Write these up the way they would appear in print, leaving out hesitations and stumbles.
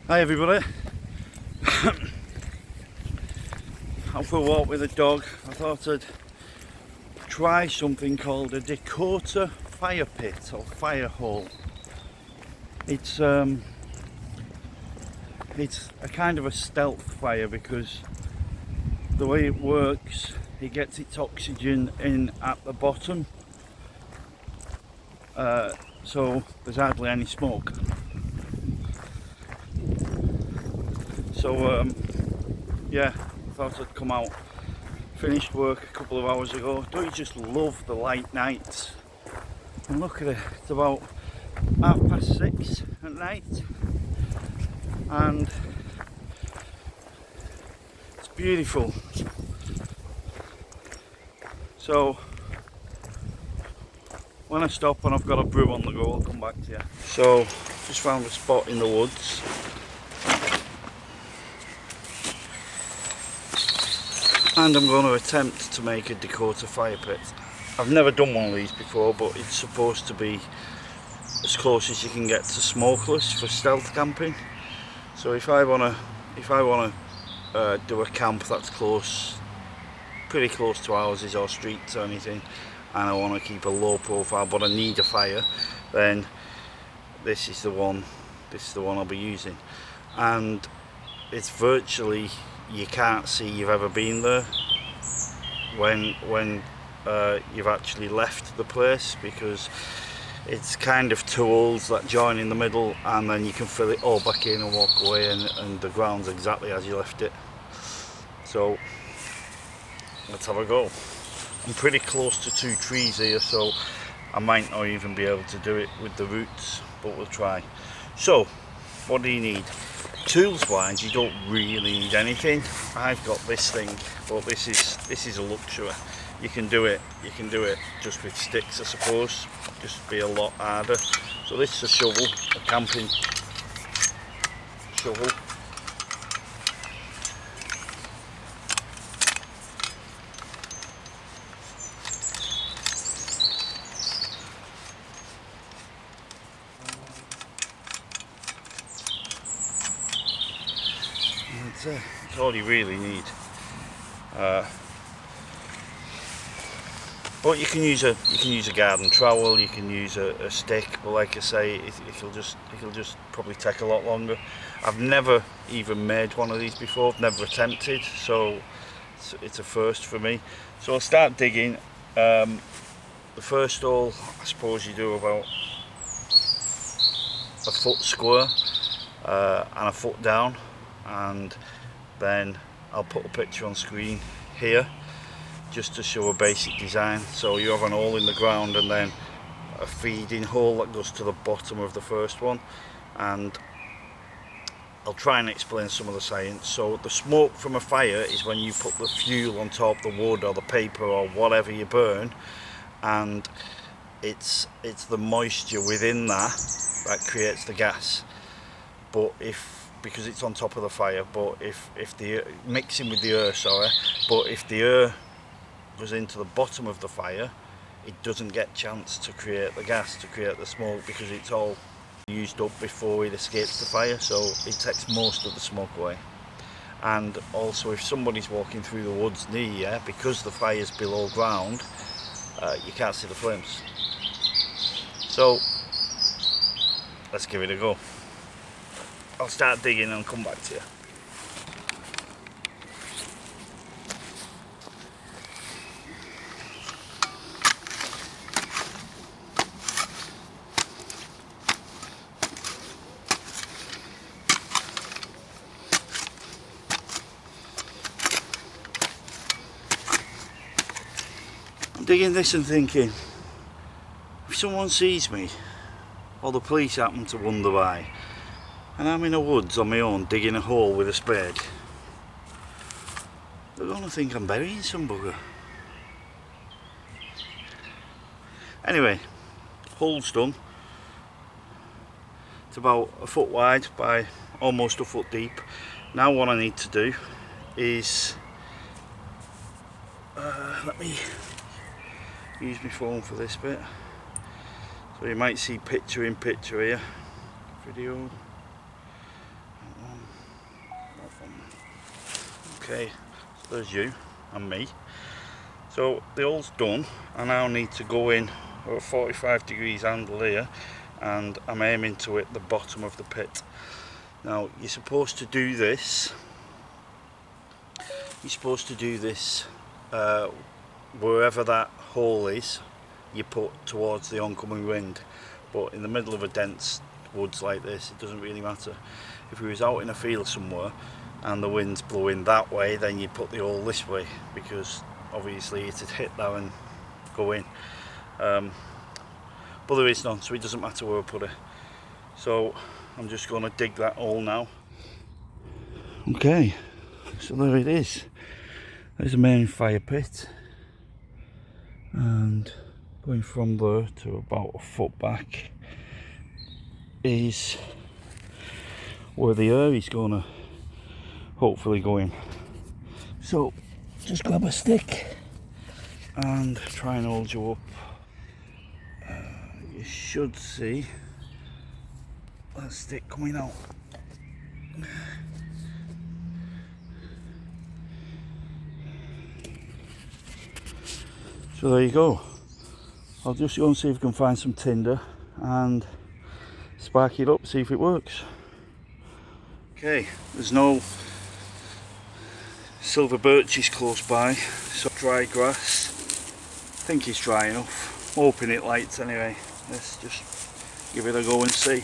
Hi everybody. Out for a walk with a dog. I thought I'd try something called a Dakota Fire Pit or fire hole. It's a kind of a stealth fire because the way it works, it gets its oxygen in at the bottom, so there's hardly any smoke. So yeah, I thought I'd come out. Finished work a couple of hours ago. Don't you just love the light nights? And look at it, it's about 6:30 at night and it's beautiful. So when I stop and I've got a brew on the go, I'll come back to you. So just found a spot in the woods. And I'm going to attempt to make a Dakota Fire Pit. I've never done one of these before, but it's supposed to be as close as you can get to smokeless for stealth camping. So if I wanna do a camp that's pretty close to houses or streets or anything, and I want to keep a low profile, but I need a fire, then this is the one I'll be using. And it's virtually, you can't see you've ever been there when you've actually left the place, because it's kind of two holes that join in the middle, and then you can fill it all back in and walk away, and the ground's exactly as you left it. So let's have a go. I'm pretty close to two trees here, so I might not even be able to do it with the roots, but we'll try. So what do you need? Tools wise, you don't really need anything. I've got this thing, but this is a luxury. You can do it just with sticks, I suppose. Just be a lot harder. So this is a shovel, a camping shovel. That's all you really need. But you can use a garden trowel, you can use a stick, but like I say, it'll just probably take a lot longer. I've never even made one of these before, I've never attempted, so it's a first for me. So I'll start digging. The first hole, I suppose you do about a foot square and a foot down, and then I'll put a picture on screen here just to show a basic design. So you have an hole in the ground and then a feeding hole that goes to the bottom of the first one, and I'll try and explain some of the science. So the smoke from a fire is when you put the fuel on top, the wood or the paper or whatever you burn, and it's the moisture within that creates the gas. But because it's on top of the fire, but if the mixing with the air, but if the air goes into the bottom of the fire, it doesn't get chance to create the gas, to create the smoke, because it's all used up before it escapes the fire, so it takes most of the smoke away. And also, if somebody's walking through the woods near you, because the fire's below ground, you can't see the flames. So let's give it a go. I'll start digging and come back to you. I'm digging this and thinking, if someone sees me, or the police happen to wander by, and I'm in the woods on my own digging a hole with a spade, they're going to think I'm burying some bugger. Anyway, hole's done. It's about a foot wide by almost a foot deep. Now what I need to do is, let me use my phone for this bit. So you might see picture in picture here. Video. Okay, so there's you and me. So the hole's done. I now need to go in at 45 degrees angle here, and I'm aiming to hit the bottom of the pit. Now you're supposed to do this. Wherever that hole is, you put towards the oncoming wind. But in the middle of a dense woods like this, it doesn't really matter. If we was out in a field somewhere and the wind's blowing that way, then you put the hole this way, because obviously it'd hit that and go in. But there is none, so it doesn't matter where I put it. So I'm just going to dig that hole now. Okay, so there it is. There's the main fire pit, and going from there to about a foot back is where the air is going to hopefully go in. So just grab a stick and try and hold you up. You should see that stick coming out. So there you go. I'll just go and see if I can find some tinder and spark it up, see if it works. Okay, there's no silver birches close by, so dry grass. I think it's dry enough. I'm hoping it lights anyway. Let's just give it a go and see.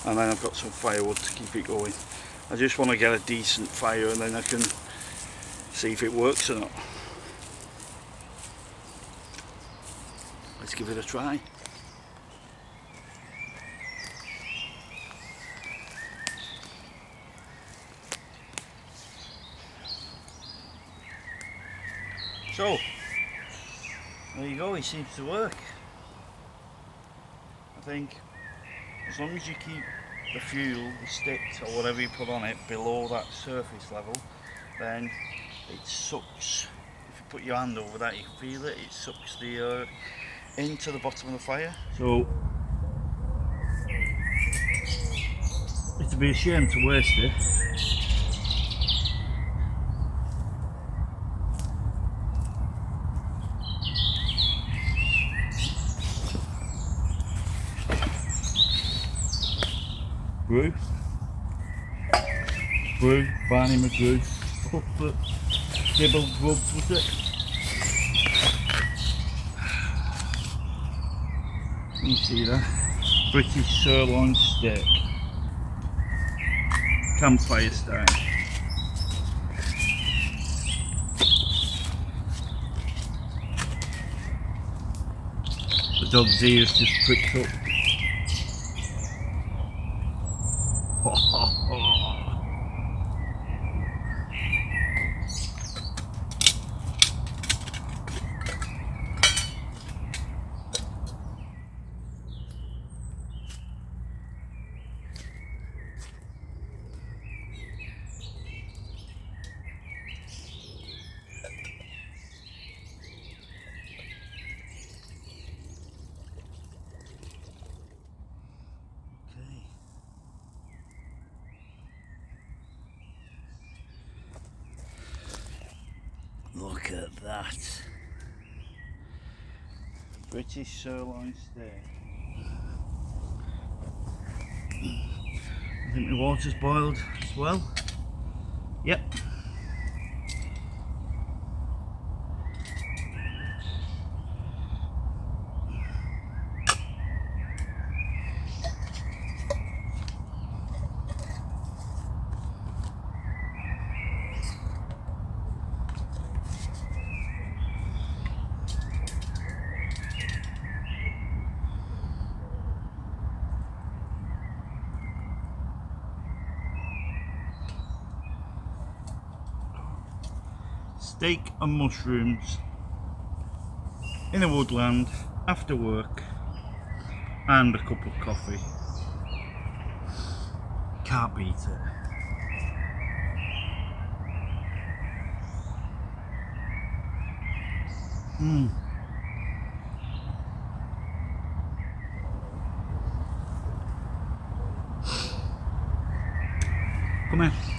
And then I've got some firewood to keep it going. I just want to get a decent fire and then I can see if it works or not. Let's give it a try. So, there you go, it seems to work. I think as long as you keep the fuel, the sticks or whatever you put on it below that surface level, then it sucks. If you put your hand over that, you can feel it, it sucks the air into the bottom of the fire. So it'd be a shame to waste it. Brew, Barney McGrew, Cuthbert, Dibble Grubs, was it? Can you see that? British sirloin steak, campfire style. The dog's ears just pricked up. Look at that. British sirloin steak. I think the water's boiled as well. Yep. Steak and mushrooms in a woodland after work and a cup of coffee. Can't beat it. Come here.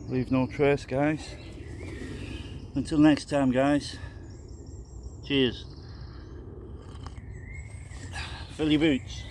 Leave no trace, guys. Until next time, guys. Cheers. Fill your boots.